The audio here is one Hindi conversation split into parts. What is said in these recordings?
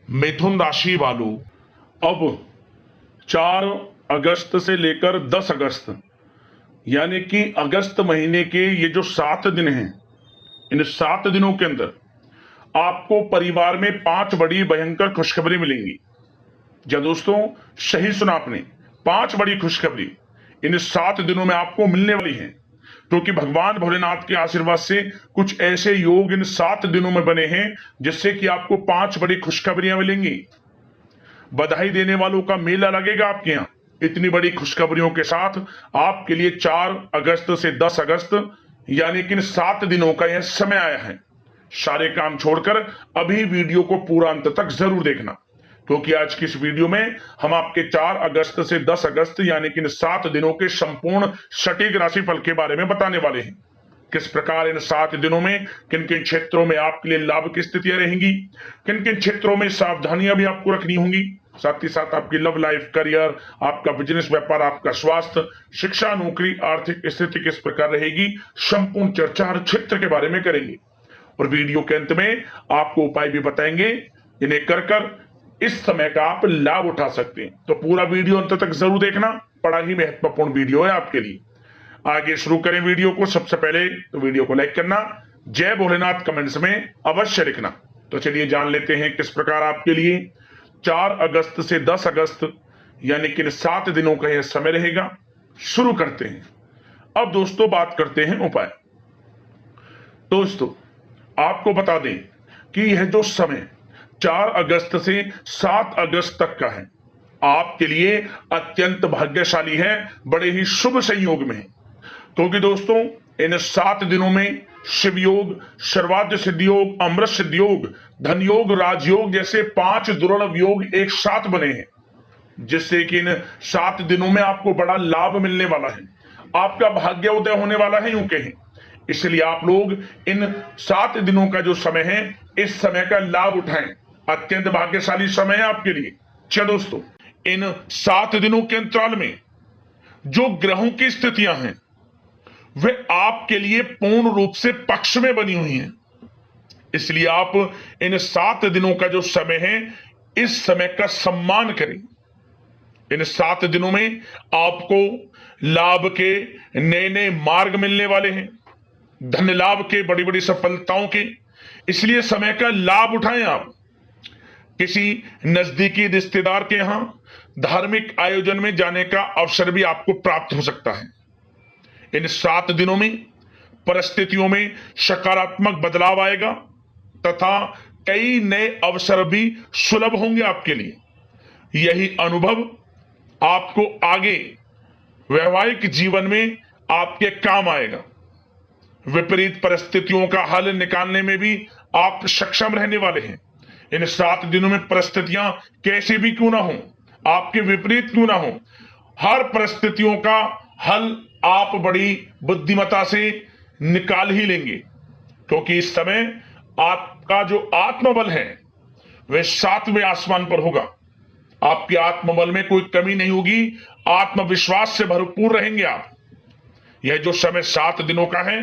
मिथुन राशि वालों, अब 4 अगस्त से लेकर 10 अगस्त यानी कि अगस्त महीने के ये जो 7 दिन हैं, इन 7 दिनों के अंदर आपको परिवार में 5 बड़ी भयंकर खुशखबरी मिलेंगी। क्या दोस्तों, सही सुना आपने, 5 बड़ी खुशखबरी इन 7 दिनों में आपको मिलने वाली हैं, क्योंकि भगवान भोलेनाथ के आशीर्वाद से कुछ ऐसे योग इन 7 दिनों में बने हैं जिससे कि आपको 5 बड़ी खुशखबरियां मिलेंगी। बधाई देने वालों का मेला लगेगा आपके यहाँ इतनी बड़ी खुशखबरियों के साथ। आपके लिए 4 अगस्त से 10 अगस्त यानी कि इन 7 दिनों का यह समय आया है। सारे काम छोड़कर अभी वीडियो को पूरा अंत तक जरूर देखना, क्योंकि आज की इस वीडियो में हम आपके 4 अगस्त से 10 अगस्त यानी कि इन 7 दिनों के संपूर्ण सटीक राशिफल के बारे में बताने वाले हैं। किस प्रकार इन 7 दिनों में किन किन क्षेत्रों में आपके लिए लाभ की स्थितियां रहेंगी, किन किन क्षेत्रों में सावधानियां भी आपको रखनी होंगी, साथ ही साथ आपकी लव लाइफ, करियर, आपका बिजनेस, व्यापार, आपका स्वास्थ्य, शिक्षा, नौकरी, आर्थिक स्थिति किस प्रकार रहेगी, संपूर्ण चर्चा हर क्षेत्र के बारे में करेंगे। और वीडियो के अंत में आपको उपाय भी बताएंगे, इन्हें कर इस समय का आप लाभ उठा सकते हैं। तो पूरा वीडियो अंत तक जरूर देखना, बड़ा ही महत्वपूर्ण वीडियो है आपके लिए। आगे शुरू करें वीडियो को। सबसे पहले तो वीडियो को लाइक करना, जय भोलेनाथ कमेंट्स में अवश्य लिखना। तो चलिए जान लेते हैं किस प्रकार आपके लिए 4 अगस्त से 10 अगस्त यानी कि 7 दिनों का यह समय रहेगा। शुरू करते हैं। अब दोस्तों बात करते हैं उपाय। दोस्तों आपको बता दें कि यह जो समय 4 अगस्त से 7 अगस्त तक का है, आपके लिए अत्यंत भाग्यशाली है, बड़े ही शुभ संयोग में है। क्योंकि दोस्तों इन 7 दिनों में शिव योग, सर्वाद्य सिद्धि योग, अमृत सिद्धि योग, धन योग, राजयोग जैसे 5 दुर्लभ योग एक साथ बने हैं, जिससे कि इन 7 दिनों में आपको बड़ा लाभ मिलने वाला है, आपका भाग्य उदय होने वाला है यूं कहें। इसलिए आप लोग इन 7 दिनों का जो समय है, इस समय का लाभ उठाएं। अत्यंत भाग्यशाली समय है आपके लिए। चलो दोस्तों, इन 7 दिनों के अंतराल में जो ग्रहों की स्थितियां हैं वे आपके लिए पूर्ण रूप से पक्ष में बनी हुई हैं। इसलिए आप इन 7 दिनों का जो समय है, इस समय का सम्मान करें। इन 7 दिनों में आपको लाभ के नए नए मार्ग मिलने वाले हैं, धन लाभ के, बड़ी बड़ी सफलताओं के। इसलिए समय का लाभ उठाएं। आप किसी नजदीकी रिश्तेदार के यहां धार्मिक आयोजन में जाने का अवसर भी आपको प्राप्त हो सकता है। इन 7 दिनों में परिस्थितियों में सकारात्मक बदलाव आएगा तथा कई नए अवसर भी सुलभ होंगे आपके लिए। यही अनुभव आपको आगे वैवाहिक जीवन में आपके काम आएगा। विपरीत परिस्थितियों का हल निकालने में भी आप सक्षम रहने वाले हैं। इन 7 दिनों में परिस्थितियां कैसे भी क्यों ना हो, आपके विपरीत क्यों ना हो, हर परिस्थितियों का हल आप बड़ी बुद्धिमता से निकाल ही लेंगे, क्योंकि इस समय आपका जो आत्मबल है वह 7वें आसमान पर होगा। आपके आत्मबल में कोई कमी नहीं होगी, आत्मविश्वास से भरपूर रहेंगे आप। यह जो समय 7 दिनों का है,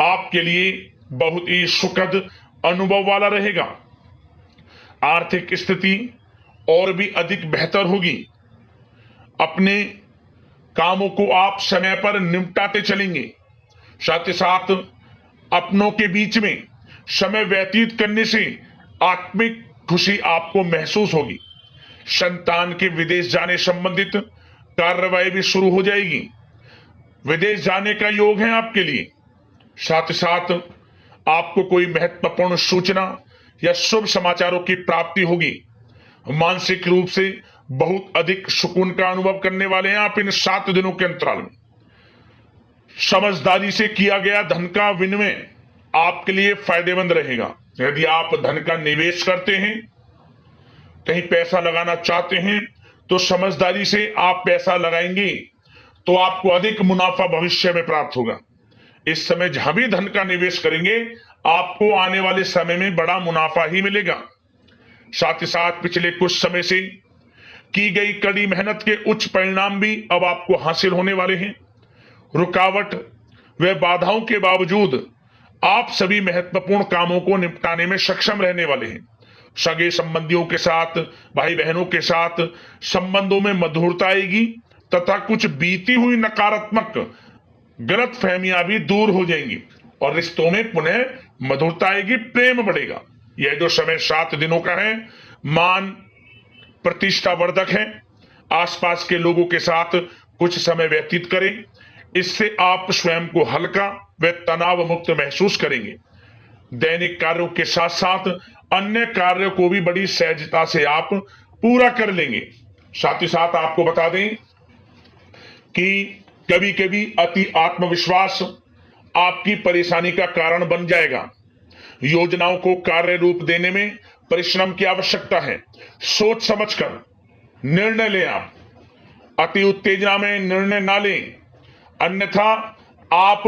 आपके लिए बहुत ही सुखद अनुभव वाला रहेगा। आर्थिक स्थिति और भी अधिक बेहतर होगी। अपने कामों को आप समय पर निपटाते चलेंगे। साथ ही साथ अपनों के बीच में समय व्यतीत करने से आत्मिक खुशी आपको महसूस होगी। संतान के विदेश जाने संबंधित कार्रवाई भी शुरू हो जाएगी। विदेश जाने का योग है आपके लिए। साथ ही साथ आपको कोई महत्वपूर्ण सूचना या शुभ समाचारों की प्राप्ति होगी। मानसिक रूप से बहुत अधिक सुकून का अनुभव करने वाले हैं आप इन 7 दिनों के अंतराल में। समझदारी से किया गया धन का विनिमय आपके लिए फायदेमंद रहेगा। यदि आप धन का निवेश करते हैं, कहीं पैसा लगाना चाहते हैं, तो समझदारी से आप पैसा लगाएंगे तो आपको अधिक मुनाफा भविष्य में प्राप्त होगा। इस समय जहां भी धन का निवेश करेंगे, आपको आने वाले समय में बड़ा मुनाफा ही मिलेगा। साथ ही साथ पिछले कुछ समय से की गई कड़ी मेहनत के उच्च परिणाम भी अब आपको हासिल होने वाले हैं। रुकावट व बाधाओं के बावजूद आप सभी महत्वपूर्ण कामों को निपटाने में सक्षम रहने वाले हैं। सगे संबंधियों के साथ, भाई बहनों के साथ संबंधों में मधुरता आएगी तथा कुछ बीती हुई नकारात्मक गलत फहमियां भी दूर हो जाएंगी और रिश्तों में पुनः मधुरता आएगी, प्रेम बढ़ेगा। यह जो समय 7 दिनों का है मान प्रतिष्ठा वर्धक है। आसपास के लोगों के साथ कुछ समय व्यतीत करें, इससे आप स्वयं को हल्का व तनाव मुक्त महसूस करेंगे। दैनिक कार्यों के साथ साथ अन्य कार्यों को भी बड़ी सहजता से आप पूरा कर लेंगे। साथ ही साथ आपको बता दें कि कभी कभी अति आत्मविश्वास आपकी परेशानी का कारण बन जाएगा। योजनाओं को कार्य रूप देने में परिश्रम की आवश्यकता है। सोच समझकर निर्णय लें। आप अति उत्तेजना में निर्णय ना लें, अन्यथा आप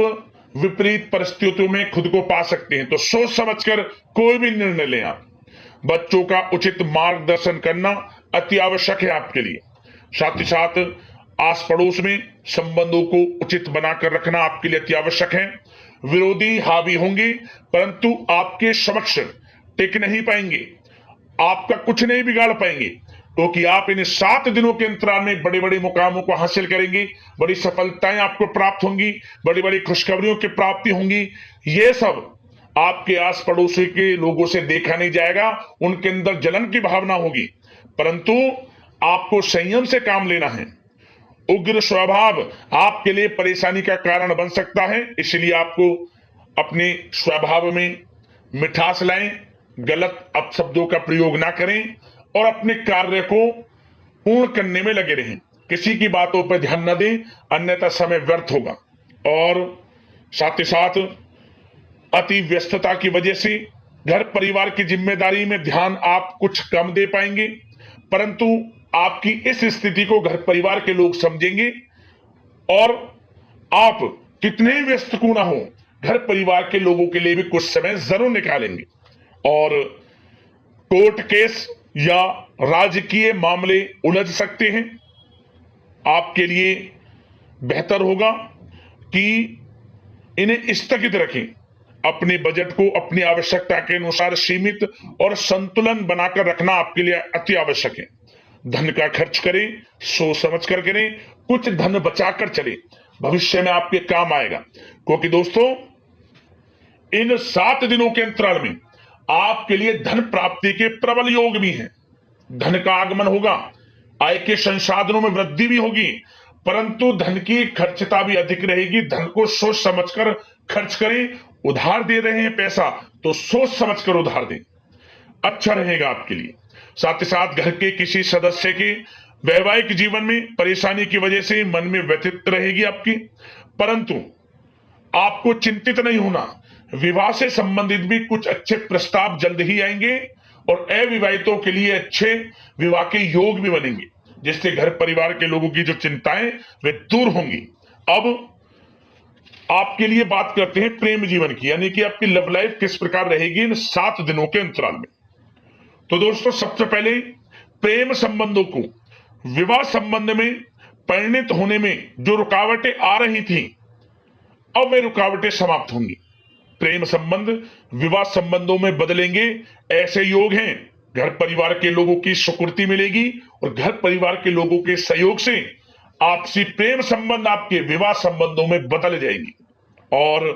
विपरीत परिस्थितियों में खुद को पा सकते हैं। तो सोच समझकर कोई भी निर्णय लें। आप बच्चों का उचित मार्गदर्शन करना अति आवश्यक है आपके लिए। साथ ही साथ आस पड़ोस में संबंधों को उचित बनाकर रखना आपके लिए अति आवश्यक है। विरोधी हावी होंगे परंतु आपके समक्ष टिक नहीं पाएंगे, आपका कुछ नहीं बिगाड़ पाएंगे, क्योंकि आप इन 7 दिनों के अंतराल में बड़े बड़े मुकामों को हासिल करेंगे। बड़ी सफलताएं आपको प्राप्त होंगी, बड़ी बड़ी खुशखबरियों की प्राप्ति होंगी। ये सब आपके आस पड़ोसी के लोगों से देखा नहीं जाएगा, उनके अंदर जलन की भावना होगी, परंतु आपको संयम से काम लेना है। उग्र स्वभाव आपके लिए परेशानी का कारण बन सकता है, इसलिए आपको अपने स्वभाव में मिठास लाएं, गलत अपशब्दों का प्रयोग ना करें और अपने कार्य को पूर्ण करने में लगे रहें। किसी की बातों पर ध्यान न दें, अन्यथा समय व्यर्थ होगा। और साथ ही साथ अति व्यस्तता की वजह से घर परिवार की जिम्मेदारी में ध्यान आप कुछ कम दे पाएंगे, परंतु आपकी इस स्थिति को घर परिवार के लोग समझेंगे और आप कितने ही व्यस्त क्यों ना हो, घर परिवार के लोगों के लिए भी कुछ समय जरूर निकालेंगे। और कोर्ट केस या राजकीय मामले उलझ सकते हैं। आपके लिए बेहतर होगा कि इन्हें स्थगित रखें। अपने बजट को अपनी आवश्यकता के अनुसार सीमित और संतुलन बनाकर रखना आपके लिए अति आवश्यक है। धन का खर्च करें, सोच समझ कर करें, कुछ धन बचाकर चलें, भविष्य में आपके काम आएगा। क्योंकि दोस्तों इन 7 दिनों के अंतराल में आपके लिए धन प्राप्ति के प्रबल योग भी हैं। धन का आगमन होगा, आय के संसाधनों में वृद्धि भी होगी, परंतु धन की खर्चता भी अधिक रहेगी। धन को सोच समझकर खर्च करें। उधार दे रहे हैं पैसा तो सोच समझकर उधार दें, अच्छा रहेगा आपके लिए। साथ ही साथ घर के किसी सदस्य के वैवाहिक जीवन में परेशानी की वजह से मन में व्यथित रहेगी आपकी, परंतु आपको चिंतित नहीं होना। विवाह से संबंधित भी कुछ अच्छे प्रस्ताव जल्द ही आएंगे और अविवाहितों के लिए अच्छे विवाह के योग भी बनेंगे, जिससे घर परिवार के लोगों की जो चिंताएं वे दूर होंगी। अब आपके लिए बात करते हैं प्रेम जीवन की, यानी कि आपकी लव लाइफ किस प्रकार रहेगी इन 7 दिनों के अंतराल में। तो दोस्तों सबसे पहले प्रेम संबंधों को, विवाह संबंध में परिणित होने में जो रुकावटें आ रही थी, अब वे रुकावटें समाप्त होंगी। प्रेम संबंध विवाह संबंधों में बदलेंगे, ऐसे योग हैं। घर परिवार के लोगों की स्वीकृति मिलेगी और घर परिवार के लोगों के सहयोग से आपसी प्रेम संबंध आपके विवाह संबंधों में बदल जाएंगी। और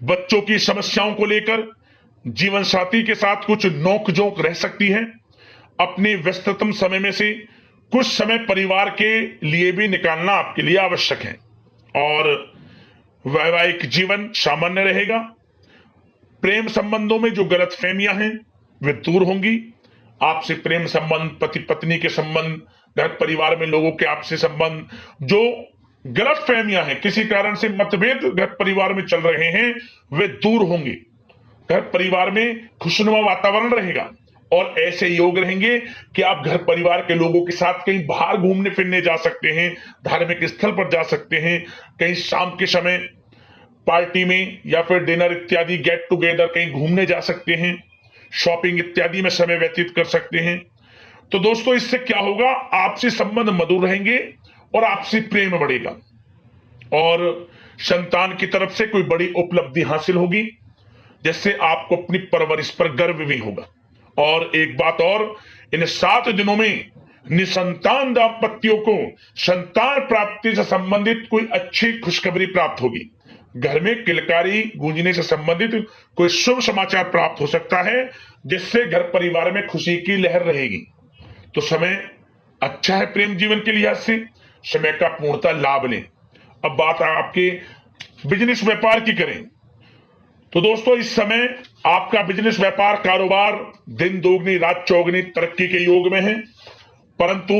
बच्चों की समस्याओं को लेकर जीवन साथी के साथ कुछ नोकझोंक रह सकती है। अपने व्यस्ततम समय में से कुछ समय परिवार के लिए भी निकालना आपके लिए आवश्यक है। और वैवाहिक जीवन सामान्य रहेगा। प्रेम संबंधों में जो गलतफहमियां हैं वे दूर होंगी। आपसे प्रेम संबंध, पति पत्नी के संबंध, घर परिवार में लोगों के आपसे संबंध, जो गलतफहमियां हैं, किसी कारण से मतभेद घर परिवार में चल रहे हैं, वे दूर होंगे। घर परिवार में खुशनुमा वातावरण रहेगा और ऐसे योग रहेंगे कि आप घर परिवार के लोगों के साथ कहीं बाहर घूमने फिरने जा सकते हैं, धार्मिक स्थल पर जा सकते हैं, कहीं शाम के समय पार्टी में या फिर डिनर इत्यादि गेट टुगेदर कहीं घूमने जा सकते हैं, शॉपिंग इत्यादि में समय व्यतीत कर सकते हैं। तो दोस्तों इससे क्या होगा, आपसी संबंध मधुर रहेंगे और आपसी प्रेम बढ़ेगा और संतान की तरफ से कोई बड़ी उपलब्धि हासिल होगी, जिससे आपको अपनी परवरिश पर गर्व भी होगा। और एक बात और, इन 7 दिनों में निसंतान दाम्पत्यों को संतान प्राप्ति से संबंधित कोई अच्छी खुशखबरी प्राप्त होगी। घर में किलकारी गूंजने से संबंधित कोई शुभ समाचार प्राप्त हो सकता है, जिससे घर परिवार में खुशी की लहर रहेगी। तो समय अच्छा है प्रेम जीवन के लिहाज से, समय का पूर्णतः लाभ लें। अब बात आपके बिजनेस व्यापार की करें तो दोस्तों, इस समय आपका बिजनेस व्यापार कारोबार दिन दोगुनी रात चौगुनी तरक्की के योग में है, परंतु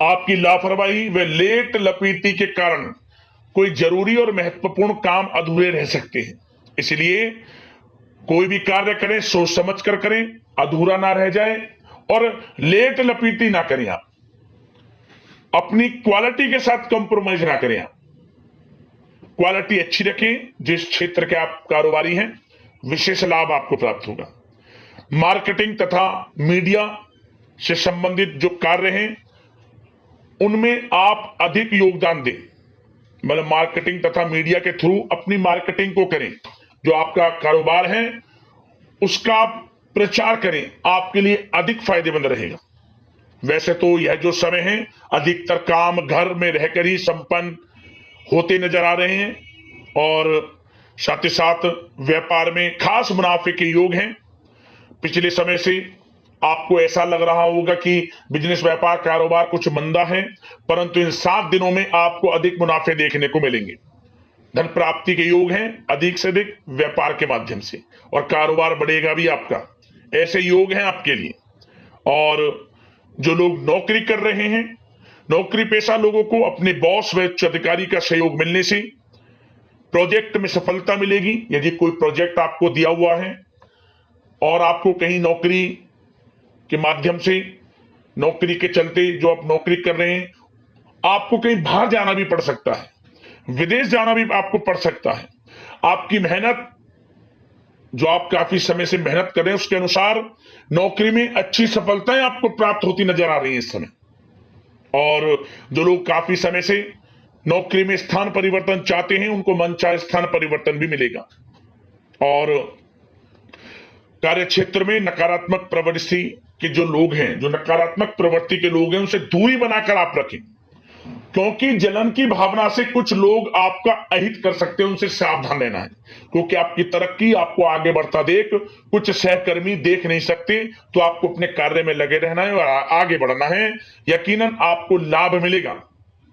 आपकी लापरवाही व लेट लपीटी के कारण कोई जरूरी और महत्वपूर्ण काम अधूरे रह सकते हैं। इसलिए कोई भी कार्य करें सोच समझ कर करें, अधूरा ना रह जाए और लेट लपीटी ना करें। आप अपनी क्वालिटी के साथ कंप्रोमाइज ना करें। आप क्वालिटी अच्छी रखें। जिस क्षेत्र के आप कारोबारी हैं, विशेष लाभ आपको प्राप्त होगा। मार्केटिंग तथा मीडिया से संबंधित जो कार्य हैं, उनमें आप अधिक योगदान दें। मतलब मार्केटिंग तथा मीडिया के थ्रू अपनी मार्केटिंग को करें। जो आपका कारोबार है उसका आप प्रचार करें, आपके लिए अधिक फायदेमंद रहेगा। वैसे तो यह जो समय है, अधिकतर काम घर में रहकर ही संपन्न होते नजर आ रहे हैं और साथ ही साथ व्यापार में खास मुनाफे के योग हैं। पिछले समय से आपको ऐसा लग रहा होगा कि बिजनेस व्यापार कारोबार कुछ मंदा है, परंतु इन 7 दिनों में आपको अधिक मुनाफे देखने को मिलेंगे। धन प्राप्ति के योग हैं अधिक से अधिक व्यापार के माध्यम से, और कारोबार बढ़ेगा भी आपका। ऐसे योग हैं आपके लिए। और जो लोग नौकरी कर रहे हैं, नौकरी पेशा लोगों को अपने बॉस व उच्च अधिकारी का सहयोग मिलने से प्रोजेक्ट में सफलता मिलेगी। यदि कोई प्रोजेक्ट आपको दिया हुआ है और आपको कहीं नौकरी के माध्यम से, नौकरी के चलते जो आप नौकरी कर रहे हैं, आपको कहीं बाहर जाना भी पड़ सकता है, विदेश जाना भी आपको पड़ सकता है। आपकी मेहनत, जो आप काफी समय से मेहनत कर रहे हैं, उसके अनुसार नौकरी में अच्छी सफलताएं आपको प्राप्त होती नजर आ रही है इस समय। और जो लोग काफी समय से नौकरी में स्थान परिवर्तन चाहते हैं, उनको मनचाहे स्थान परिवर्तन भी मिलेगा। और कार्य क्षेत्र में नकारात्मक प्रवृत्ति के जो लोग हैं, जो नकारात्मक प्रवृत्ति के लोग हैं, उनसे दूरी बनाकर आप रखें, क्योंकि जलन की भावना से कुछ लोग आपका अहित कर सकते हैं। उनसे सावधान रहना है, क्योंकि आपकी तरक्की, आपको आगे बढ़ता देख कुछ सहकर्मी देख नहीं सकते। तो आपको अपने कार्य में लगे रहना है और आगे बढ़ना है। यकीनन आपको लाभ मिलेगा।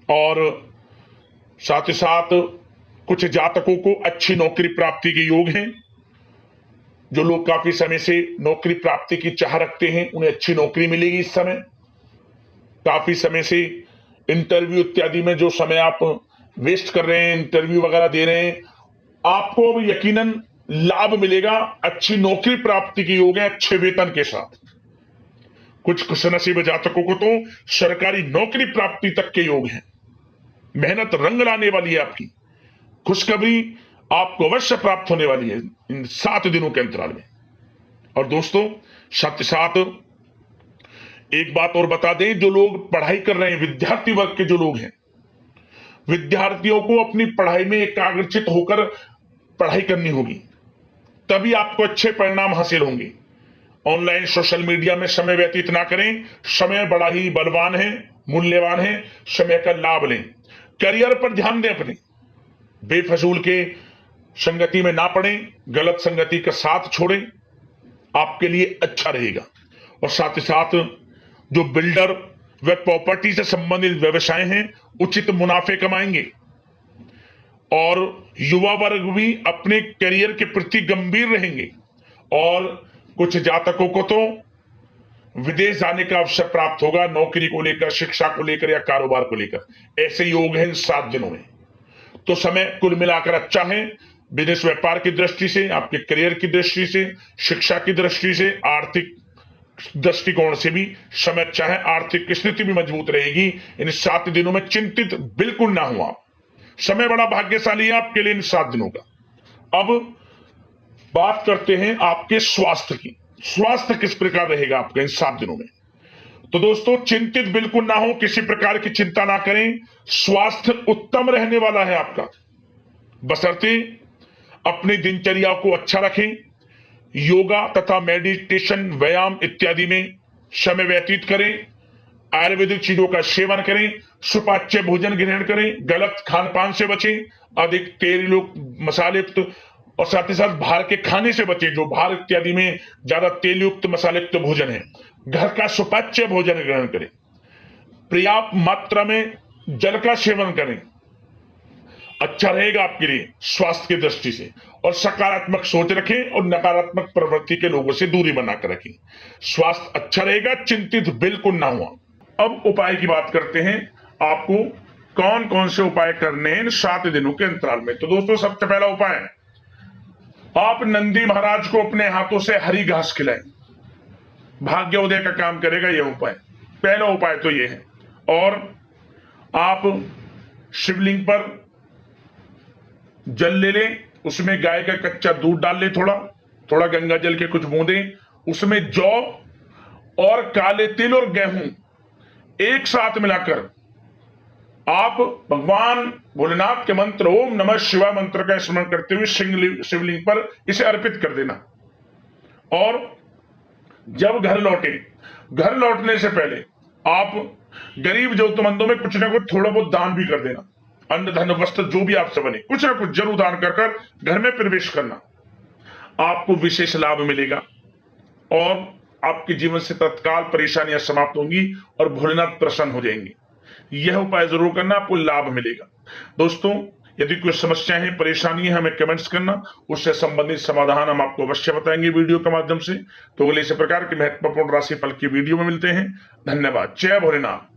और साथ ही साथ कुछ जातकों को अच्छी नौकरी प्राप्ति के योग हैं। जो लोग काफी समय से नौकरी प्राप्ति की चाह रखते हैं, उन्हें अच्छी नौकरी मिलेगी इस समय। काफी समय से इंटरव्यू इत्यादि में जो समय आप वेस्ट कर रहे हैं, इंटरव्यू वगैरह दे रहे हैं, आपको अब यकीनन लाभ मिलेगा। अच्छी नौकरी प्राप्ति के योग है, अच्छे वेतन के साथ। कुछ खुशनसीब जातकों को तो सरकारी नौकरी प्राप्ति तक के योग हैं। मेहनत रंग लाने वाली है आपकी। खुशखबरी आपको अवश्य प्राप्त होने वाली है इन 7 दिनों के अंतराल में। और दोस्तों, साथ ही साथ एक बात और बता दें, जो लोग पढ़ाई कर रहे हैं, विद्यार्थी वर्ग के जो लोग हैं, विद्यार्थियों को अपनी पढ़ाई में एकाग्रचित होकर पढ़ाई करनी होगी, तभी आपको अच्छे परिणाम हासिल होंगे। ऑनलाइन सोशल मीडिया में समय व्यतीत ना करें। समय बड़ा ही बलवान है, मूल्यवान है। समय का लाभ लें। करियर पर ध्यान दें अपने। बेफजूल के संगति में ना पड़ें, गलत संगति का साथ छोड़ें, आपके लिए अच्छा रहेगा। और साथ ही साथ जो बिल्डर व प्रॉपर्टी से संबंधित व्यवसाय हैं, उचित मुनाफे कमाएंगे। और युवा वर्ग भी अपने करियर के प्रति गंभीर रहेंगे। और कुछ जातकों को तो विदेश जाने का अवसर प्राप्त होगा, नौकरी को लेकर, शिक्षा को लेकर या कारोबार को लेकर। ऐसे योग हैं इन 7 दिनों में। तो समय कुल मिलाकर अच्छा है। बिजनेस व्यापार की दृष्टि से, आपके करियर की दृष्टि से, शिक्षा की दृष्टि से, आर्थिक दृष्टिकोण से भी समय अच्छा है। आर्थिक स्थिति भी मजबूत रहेगी। इन 7 दिनों में चिंतित बिल्कुल ना हो आप। समय बड़ा भाग्यशाली है आपके लिए इन 7 दिनों का। अब बात करते हैं आपके स्वास्थ्य की। स्वास्थ्य किस प्रकार रहेगा आपका इन 7 दिनों में? तो दोस्तों, चिंतित बिल्कुल ना हो, किसी प्रकार की चिंता ना करें। स्वास्थ्य उत्तम रहने वाला है आपका, बशर्ते अपनी दिनचर्या को अच्छा रखें, योगा तथा मेडिटेशन, व्यायाम इत्यादि में समय व्यतीत करें, आयुर्वेदिक चीजों का सेवन करें, सुपाच्य भोजन ग्रहण करें, गलत खान पान से बचें, अधिक तेल मसाले युक्त और साथ ही साथ बाहर के खाने से बचें, जो बाहर इत्यादि में ज्यादा तेल युक्त मसाले युक्त भोजन है। घर का सुपाच्य भोजन ग्रहण करें, पर्याप्त मात्रा में जल का सेवन करें, अच्छा रहेगा आपके लिए स्वास्थ्य की दृष्टि से। और सकारात्मक सोच रखें और नकारात्मक प्रवृत्ति के लोगों से दूरी बनाकर रखें, स्वास्थ्य अच्छा रहेगा, चिंतित बिल्कुल ना हुआ। अब उपाय की बात करते हैं, आपको कौन कौन से उपाय करने हैं इन 7 दिनों के अंतराल में। तो दोस्तों, सबसे पहला उपाय, आप नंदी महाराज को अपने हाथों से हरी घास खिलाएं, भाग्योदय का काम करेगा यह उपाय। पहला उपाय तो यह है। और आप शिवलिंग पर जल ले लें, उसमें गाय का कच्चा दूध डाल लें, थोड़ा थोड़ा गंगा जल के कुछ बूंदें, उसमें जौ और काले तिल और गेहूं एक साथ मिलाकर आप भगवान भोलेनाथ के मंत्र ओम नमः शिवाय मंत्र का स्मरण करते हुए शिवलिंग पर इसे अर्पित कर देना। और जब घर लौटने से पहले आप गरीब जरूरतमंदों में कुछ ना कुछ थोड़ा बहुत दान भी कर देना, अन्न धन वस्त्र जो भी आपसे बने कुछ ना कुछ जरूर दान कर घर में प्रवेश करना, आपको विशेष लाभ मिलेगा और आपके जीवन से तत्काल परेशानियां समाप्त होंगी और भोलेनाथ प्रसन्न हो जाएंगे। यह उपाय जरूर करना, आपको लाभ मिलेगा। दोस्तों, यदि कोई समस्या है, परेशानी है, हमें कमेंट्स करना, उससे संबंधित समाधान हम आपको अवश्य बताएंगे वीडियो के माध्यम से। तो अगले इसी प्रकार के महत्वपूर्ण राशिफल की वीडियो में मिलते हैं। धन्यवाद। जय भोलेनाथ।